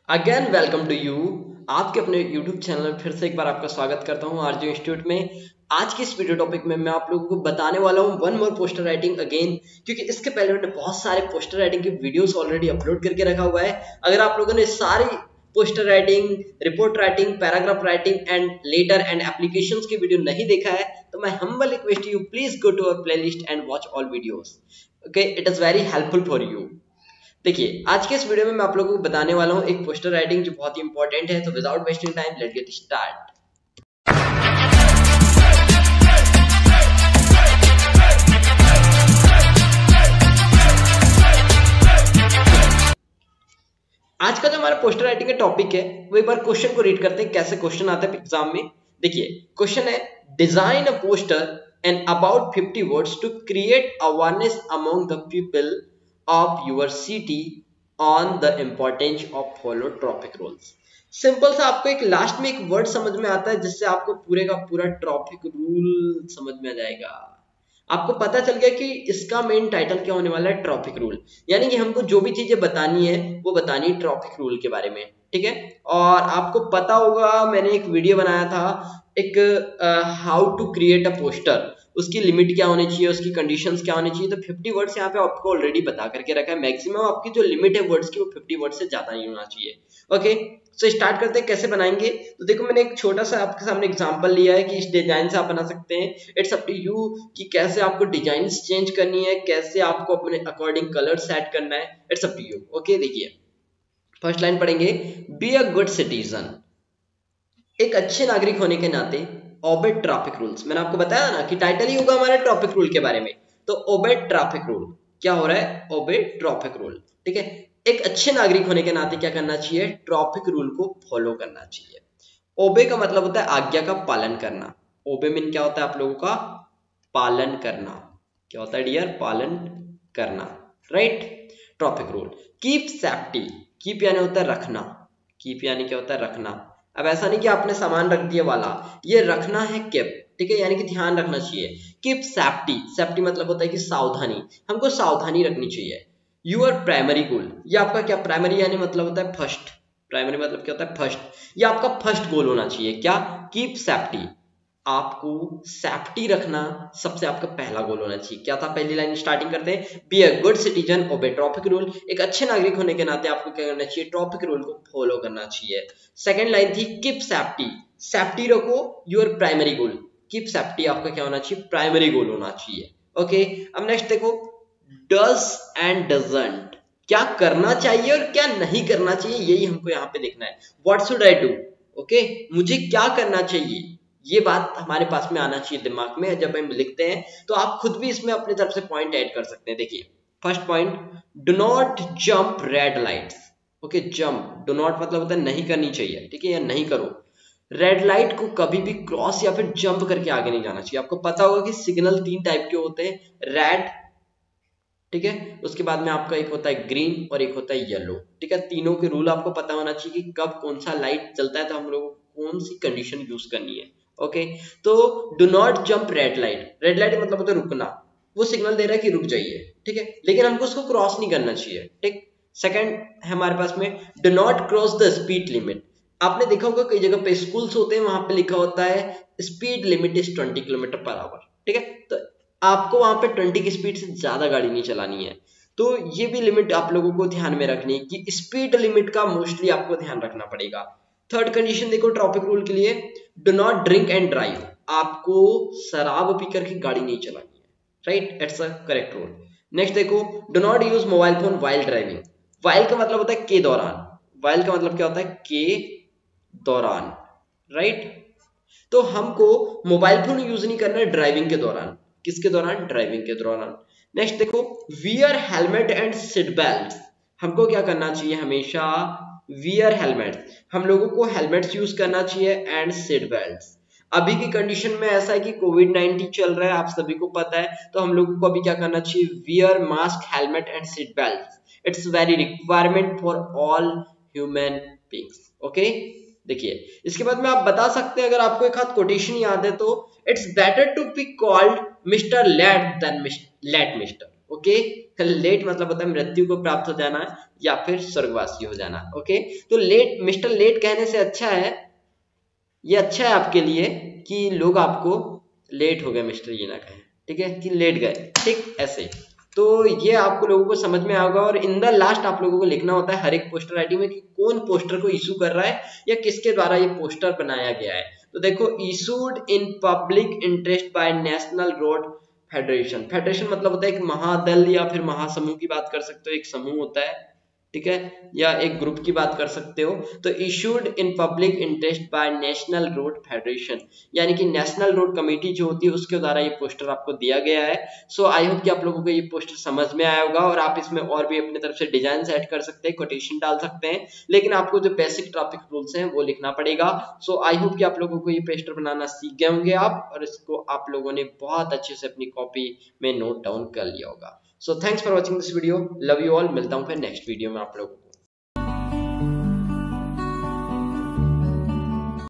Again welcome to you. आपके अपने YouTube channel में फिर से एक बार आपका स्वागत करता हूं आरजे इंस्टीट्यूट में। आज की इस वीडियो टॉपिक में मैं आप लोगों को बताने वाला हूं one more poster writing again, क्योंकि इसके पहले मैंने बहुत सारे पोस्टर राइटिंग की वीडियोस ऑलरेडी अपलोड करके रखा हुआ है। अगर आप लोगों ने सारी poster writing, report writing, paragraph writing and letter and applications की वीडियो नहीं देखा है तो मैं humble request you please go to our playlist and watch all videos. Okay, it is very helpful for you. देखिए, आज के इस वीडियो में मैं आप लोगों को बताने वाला हूं एक पोस्टर राइटिंग जो बहुत ही इंपॉर्टेंट है। तो without wasting time let's get start. आज का जो हमारा पोस्टर राइटिंग का टॉपिक है वो एक बार क्वेश्चन को रीड करते हैं, कैसे क्वेश्चन आता है एग्जाम में। देखिए, क्वेश्चन है design a poster and about 50 words to create awareness among the people of your city on the importance of follow traffic rules. Simple सा आपको एक लास्ट में एक वर्ड समझ में आता है जिससे आपको पूरे का पूरा ट्रैफिक रूल समझ में आ जाएगा। आपको पता चल गया कि इसका मेन टाइटल क्या होने वाला है, ट्रैफिक रूल। यानी कि हमको जो भी चीजें बतानी है वो बतानी है ट्रैफिक रूल के बारे में, ठीक है। और आपको पता होगा मैंने एक वीडियो बनाया था एक how to create a poster, उसकी लिमिट क्या होनी चाहिए, उसकी कंडीशंस क्या होनी चाहिए। तो 50 वर्ड्स यहाँ पे आपको ऑलरेडी बता करके रखा है। मैक्सिमम आपकी जो लिमिट है वर्ड्स की वो 50 वर्ड से ज्यादा नहीं होना चाहिए। ओके, सो स्टार्ट करते हैं कैसे बनाएंगे। तो देखो, मैंने एक छोटा सा आपके सामने एग्जांपल लिया है कि इस डिजाइन से आप बना सकते हैं। इट्स अप टू यू कि कैसे आपको डिजाइन चेंज करनी है, कैसे आपको अपने अकॉर्डिंग कलर सेट करना है। It's up to you. Okay, देखिए फर्स्ट लाइन पढ़ेंगे, बी अ गुड सिटीजन। एक अच्छे नागरिक होने के नाते ओबे ट्रैफिक रूल्स। मैंने आपको बताया ना कि टाइटल ही होगा हमारे ट्रैफिक रूल के बारे में। तो ओबे ट्रैफिक रूल क्या हो रहा है, ओबे ट्रैफिक रूल, ठीक है। एक अच्छे नागरिक होने के नाते क्या करना चाहिए, ट्रैफिक रूल को फॉलो करना चाहिए। ओबे का मतलब होता है आज्ञा का पालन करना। ओबे मीन क्या होता है आप लोगों का, पालन करना। क्या होता है डियर, पालन करना, right. Traffic rule. Keep safety, keep यानी होता है रखना, कीप यानी क्या होता है रखना। अब ऐसा नहीं कि आपने सामान रख दिया वाला, ये रखना है कीप, ठीक है, यानी कि ध्यान रखना चाहिए। कीप सेफ्टी, सेफ्टी मतलब होता है कि सावधानी, हमको सावधानी रखनी चाहिए। यूर प्राइमरी गोल, ये आपका क्या, प्राइमरी यानी मतलब होता है फर्स्ट, प्राइमरी मतलब क्या होता है फर्स्ट, ये आपका फर्स्ट गोल होना चाहिए। क्या, कीप सेफ्टी, आपको सेफ्टी रखना सबसे आपका पहला गोल होना चाहिए। क्या था, पहली लाइन स्टार्टिंग करते हैं, be a good citizen obey traffic rule. एक अच्छे नागरिक होने के नाते आपको क्या करना चाहिए, ट्रैफिक रूल को फॉलो करना चाहिए। सेकंड लाइन थी कीप सेफ्टी, सेफ्टी रखो, your primary goal. Keep safety आपका क्या होना चाहिए, प्राइमरी गोल होना चाहिए। ओके, अब नेक्स्ट देखो, डज एंड डजंट, क्या करना चाहिए और क्या नहीं करना चाहिए, यही हमको यहाँ पे देखना है। What should I do, okay, मुझे क्या करना चाहिए, ये बात हमारे पास में आना चाहिए दिमाग में जब हम लिखते हैं। तो आप खुद भी इसमें अपनी तरफ से पॉइंट ऐड कर सकते हैं। देखिए first point, do not jump red lights. Okay, jump, do not मतलब होता है नहीं करनी चाहिए, ठीक है, या नहीं करो। रेड लाइट को कभी भी क्रॉस या फिर जंप करके आगे नहीं जाना चाहिए। आपको पता होगा कि सिग्नल 3 टाइप के होते हैं, रेड, ठीक है, उसके बाद में आपका एक होता है ग्रीन और एक होता है येलो, ठीक है। तीनों के रूल आपको पता होना चाहिए कि कब कौन सा लाइट चलता है, तो हम लोगों को कौन सी कंडीशन यूज करनी है। ओके, तो do not jump red light, red light मतलब होता है रुकना, वो सिग्नल दे रहा है कि रुक जाइए, ठीक है, लेकिन हमको उसको क्रॉस नहीं करना चाहिए, ठीक। सेकंड है हमारे पास में, do not cross the speed limit. आपने देखा होगा कई जगह पे स्कूल्स होते हैं, वहां पे लिखा होता है speed limit is 20 kilometre per hour, ठीक है। तो आपको वहां पे 20 की स्पीड से ज्यादा गाड़ी नहीं चलानी है। तो ये भी लिमिट आप लोगों को ध्यान में रखनी है कि स्पीड लिमिट का मोस्टली आपको ध्यान रखना पड़ेगा। थर्ड कंडीशन देखो ट्रैफिक रूल के लिए, do not drink and drive, आपको शराब पी करके गाड़ी नहीं चलानी है, right, it's a correct rule. Next देखो, do not use mobile phone while driving. While का मतलब होता है के दौरान, वाइल का मतलब क्या होता है, के दौरान, राइट। तो हमको मोबाइल फोन यूज नहीं करना है ड्राइविंग के दौरान। किसके दौरान, ड्राइविंग के दौरान। नेक्स्ट देखो, wear helmet and seat belt, हमको क्या करना चाहिए, हमेशा वियर हेलमेट, हम लोगों को हेलमेट्स यूज करना चाहिए एंड सीट बेल्ट। अभी की कंडीशन में ऐसा है कि कोविड-19 चल रहा है, आप सभी को पता है, तो हम लोगों को अभी क्या करना चाहिए, wear mask, helmet and seat belt. It's very requirement for all human beings. Okay, देखिए इसके बाद में आप बता सकते हैं, अगर आपको एक हाथ कोटेशन याद है तो, it's better to be called mister late than late mister. Okay, late मतलब होता है मृत्यु को प्राप्त हो जाना या फिर स्वर्गवासी हो जाना। ओके, तो लेट, मिस्टर लेट कहने से अच्छा है, ये अच्छा है आपके लिए कि लोग आपको लेट हो गए मिस्टर ये ना कहें, ठीक है, कि लेट गए, ठीक ऐसे। तो ये आपको लोगों को समझ में आएगा। और इन द लास्ट आप लोगों को लिखना होता है हर एक पोस्टर आईडी में कि कौन पोस्टर को इशू कर रहा है या किसके द्वारा ये पोस्टर बनाया गया है। तो देखो, issued in public interest by national road federation. Federation मतलब होता है एक महादल या फिर महासमूह की बात कर सकते हो, एक समूह होता है, ठीक है, या एक ग्रुप की बात कर सकते हो। तो issued in public interest by national road federation, यानी कि नेशनल रोड कमेटी जो होती है उसके द्वारा ये पोस्टर आपको दिया गया है। सो आई होप कि आप लोगों को ये पोस्टर समझ में आया होगा और आप इसमें और भी अपनी तरफ से डिजाइन ऐड कर सकते हैं, कोटेशन डाल सकते हैं, लेकिन आपको जो बेसिक ट्रैफिक रूल्स हैं वो लिखना पड़ेगा। सो आई होप कि आप लोगों को ये पोस्टर बनाना सीख गए होंगे आप, और इसको आप लोगों ने बहुत अच्छे से अपनी कॉपी में नोट डाउन कर लिया होगा। So thanks for watching this video, love you all, मिलता हूँ फिर नेक्स्ट वीडियो में आप लोगों को।